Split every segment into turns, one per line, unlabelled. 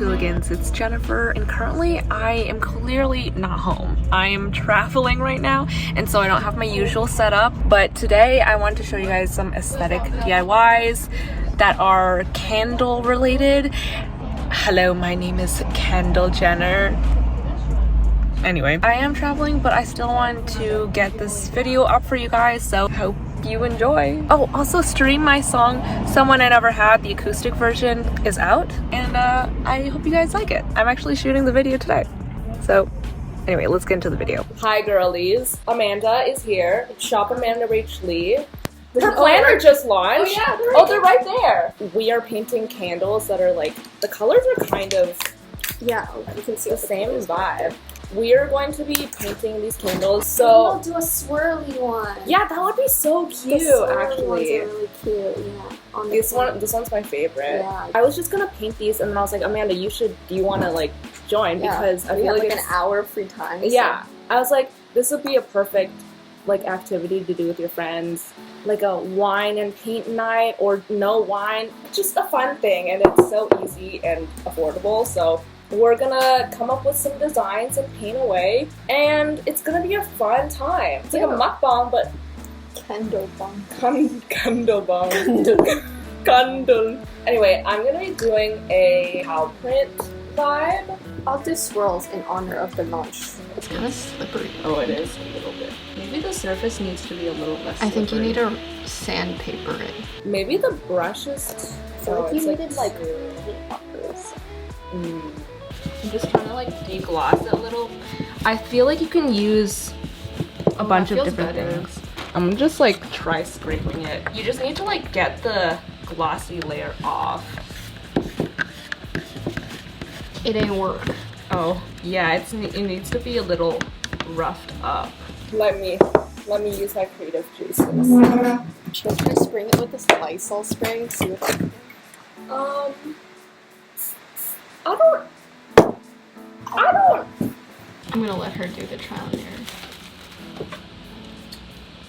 hooligans, it's Jennifer, and currently I am clearly not home. I am traveling right now, and so I don't have my usual setup, but today I wanted to show you guys some aesthetic DIYs that are candle related. Hello, my name is Kendall Jenner. Anyway, I am traveling, but I still want to get this video up for you guys, so hope you enjoy. Oh, also stream my song Someone I Never Had. The acoustic version is out, and I hope you guys like it. I'm actually shooting the video today. So anyway, let's get into the video. Hi girlies, Amanda is here. Shop Amanda Rach Lee. Her planner just launched. Oh, they're right there. We are painting candles that are like, the colors are kind of, yeah, you can see the same vibe. We are going to be painting these candles, so
we'll do a swirly one.
Yeah, that would be so cute. Actually,
ones are really cute. Yeah.
This one's my favorite.
Yeah.
I was just gonna paint these, and then I was like, Amanda, do you want to like join? Because I feel like
an hour of free time.
Yeah, so. I was like, this would be a perfect like activity to do with your friends, like a wine and paint night, or no wine, just a fun thing, and it's so easy and affordable. So we're gonna come up with some designs and paint away, and it's gonna be a fun time. It's like a mukbang, but
candle bang.
Candle bang. Candle. Anyway, I'm gonna be doing a cow print vibe.
I'll do swirls in honor of the launch.
It's kind of slippery.
Oh, it is a little bit.
Maybe the surface needs to be a little less slippery. I think you need to sandpaper it.
Maybe the brushes.
So you needed like really uppers.
I'm just trying to like degloss it a little. I feel like you can use a bunch of different things. I'm gonna just like try scraping it. You just need to like get the glossy layer off. It ain't work. Oh yeah, it needs to be a little roughed up.
Let me use my creative juices.
Should I try spraying it with this Lysol spray and see what I can do? I don't.
I'm gonna let her do the trial and error.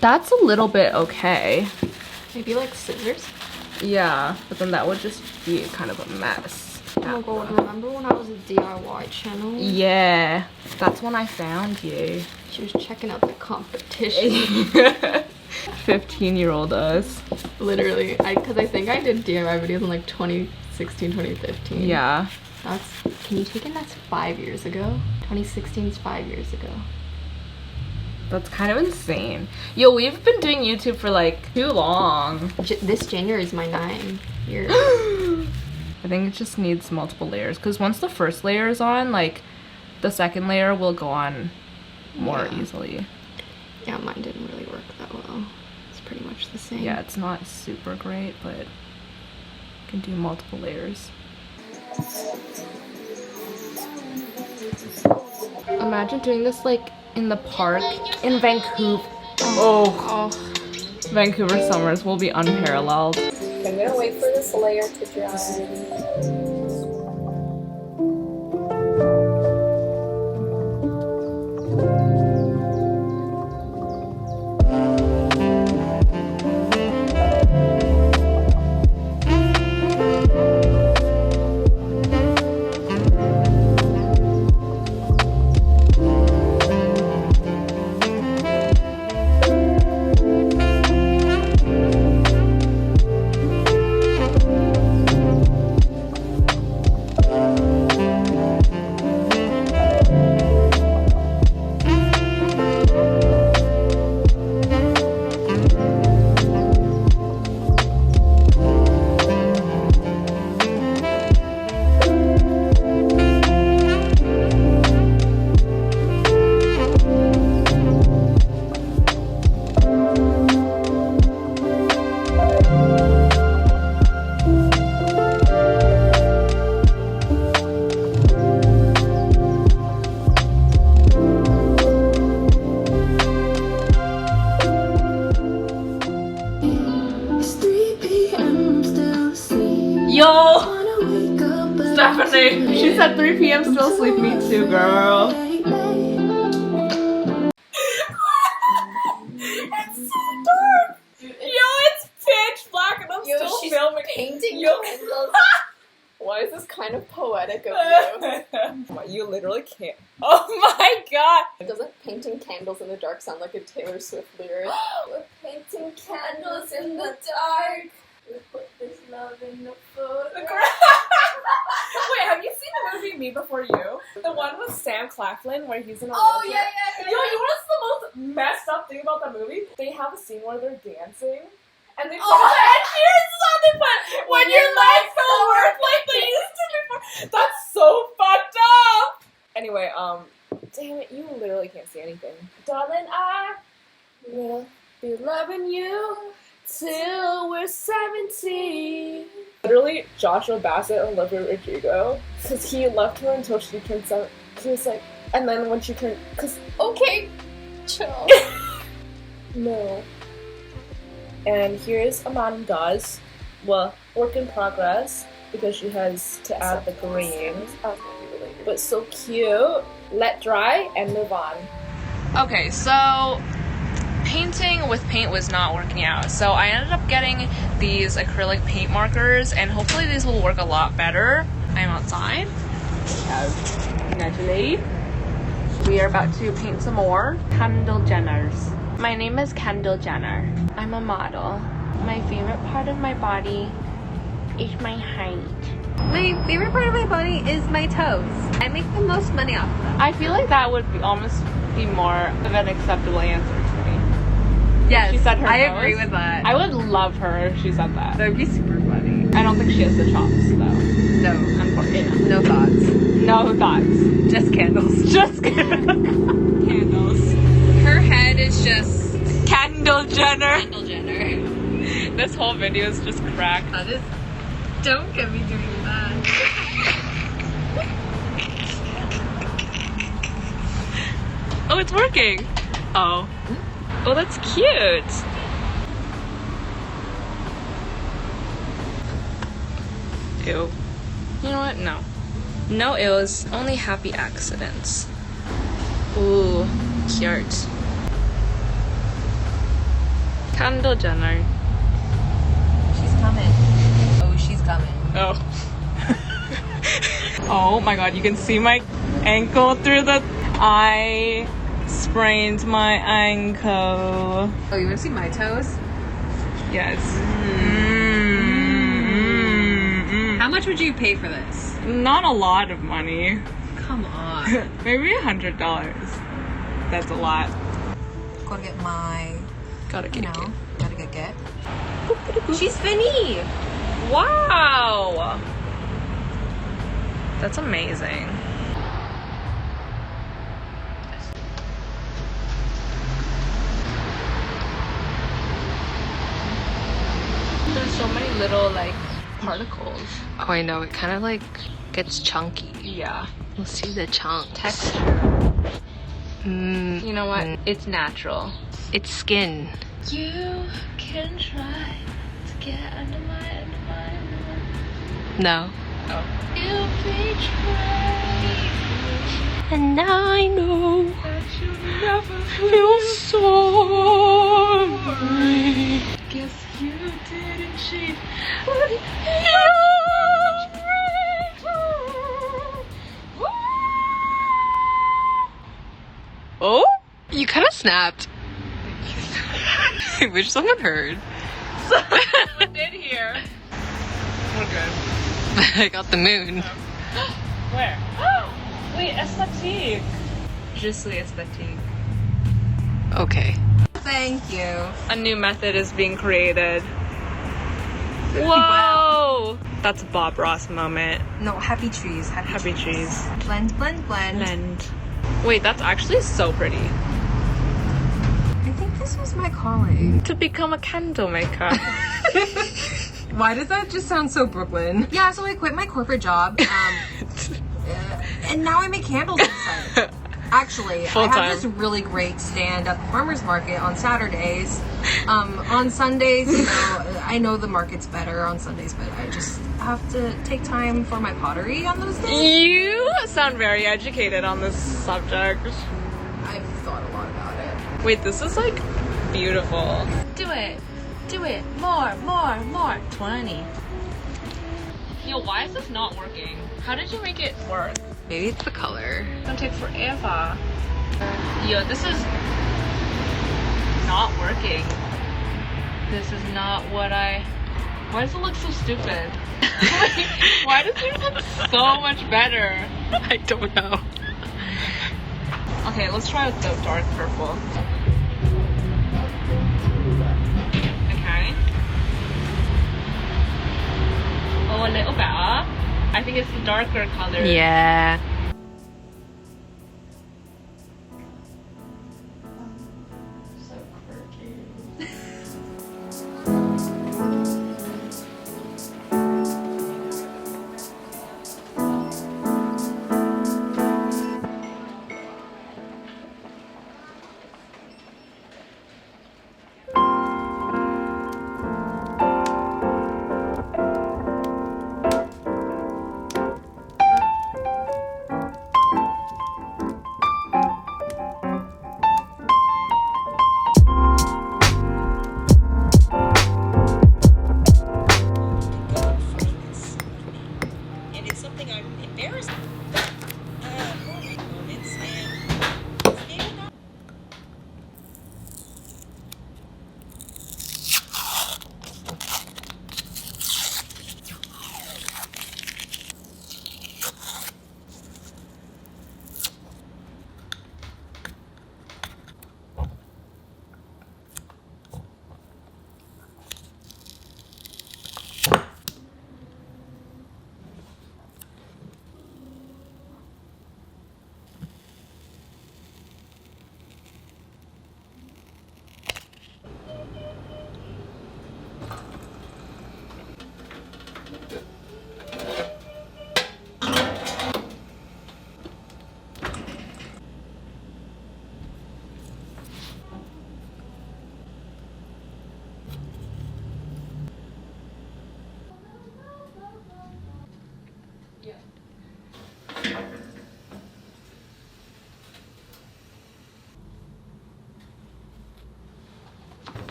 That's a little bit okay. Maybe like scissors?
Yeah, but then that would just be kind of a mess.
Oh my god, remember when I was a DIY channel? Yeah, that's when I found you. She was checking out the competition.
15-year-old us.
Literally, because I think I did DIY videos in like 2016, 2015.
Yeah.
Can you take in that's 5 years ago? 2016 is 5 years ago.
That's kind of insane. Yo, we've been doing YouTube for like too long.
This January is my 9 years.
I think it just needs multiple layers, because once the first layer is on, like the second layer will go on more easily.
Yeah, mine didn't really work that well. It's pretty much the same.
Yeah, it's not super great, but you can do multiple layers. Imagine doing this like in the park in Vancouver. Oh. Vancouver summers will be unparalleled. I'm gonna wait for this layer to dry. Yo! Stephanie, she said 3 p.m. still asleep. Me too, girl. It's so dark! Yo, it's filming.
Painting candles.
Why is this kind of poetic of can't. Oh my god!
Doesn't painting candles in the dark sound like a Taylor Swift lyric? We're painting candles in the dark. We put this love in the food.
Wait, have you seen the movie Me Before You? The one with Sam Claflin where he's in a wheelchair?
yeah.
Yo, you know what's the most messed up thing about that movie? They have a scene where they're dancing. And they put Ed Sheeran's on the butt when your legs don't work like they used to before. That's so fucked up! Anyway, damn it, you literally can't see anything. Darling, I will be loving you till we're 70. Literally, Joshua Bassett and Olivia Rodrigo, because he left her until she turned 7. He was like, and then when she turned, because, okay,
Chill.
no. And here's Amanda Dawes. Well, work in progress, because she has to add the green. But so cute. Let dry and move on. Okay, so painting with paint was not working out, so I ended up getting these acrylic paint markers, and hopefully these will work a lot better. I'm outside. We have Natalie. We are about to paint some more. Kendall Jenners. My name is Kendall Jenner. I'm a model. My favorite part of my body is my height.
My favorite part of my body is my toes. I make the most money off of them.
I feel like that would be almost be more of an acceptable answer to me.
Yes,
She said her
I
toes.
agree with that.
I would love her if she said that.
That would be super funny.
I don't think she has the chops, though.
No,
Unfortunately.
no thoughts.
No thoughts.
Just candles.
Just candles.
Her head is just
Kendall Jenner.
Kendall Jenner.
This whole video is just cracked.
That is. Don't get me doing that.
Oh, it's working. Oh. Oh, that's cute. Ew. You know what? No. No ills, only happy accidents. Ooh, cute. Kendall Jenner.
She's coming. Oh, she's coming.
Oh. Oh my god, you can see my ankle through the... I sprained my ankle.
Oh, you want to see my toes?
Yes.
How much would you pay for this?
Not a lot of money.
Come on.
Maybe $100. That's a lot.
Gotta get my,
Gotta get it.
gotta get. She's Finny.
Wow. That's amazing. There's so many little like particles.
Oh, I know. It kind of like gets chunky.
Yeah.
You'll see the chunks.
Texture.
Mm,
You know what? It's natural.
it's skin.
You can try to get under my
No.
Oh. You'll betray
And now I know.
that you never
Feel sorry.
Guess you didn't cheat.
Oh? You kind of snapped. I wish someone heard.
I did hear. We're good.
I got the moon.
Where? Wait, esthétique. Je suis esthétique.
Okay.
Thank you.
A new method is being created. Whoa! That's a Bob Ross moment.
No, happy trees.
Happy trees.
Blend, blend, blend.
Blend. Wait, that's actually so pretty.
I think this was my calling.
To become a candle maker.
Why does that just sound so Brooklyn? Yeah, so I quit my corporate job, and now I make candles inside. Actually, I
Full-time.
have this really great stand at the farmer's market on Saturdays. On Sundays, you know, I know the market's better on Sundays, but I just have to take time for my pottery on those days.
You sound very educated on this subject.
I've thought a lot about it.
Wait, this is like beautiful. Do it. Do it. More. 20. Yo, why is this not working? How did you make it work?
Maybe it's the color.
It's gonna take forever. Yo, this is not working. This is not what I... Why does it look so stupid? Why does it look so much better?
I don't know.
Okay, let's try with the dark purple. Okay. Oh, a little better. I think it's the darker color.
Yeah.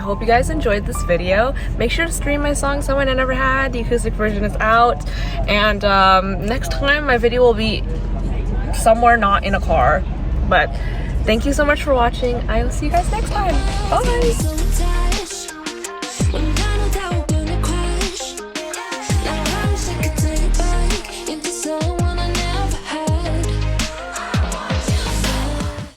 hope you guys enjoyed this video. Make sure to stream my song Someone I Never Had. The acoustic version is out. And next time my video will be somewhere not in a car. But thank you so much for watching. I will see you guys next time. Bye!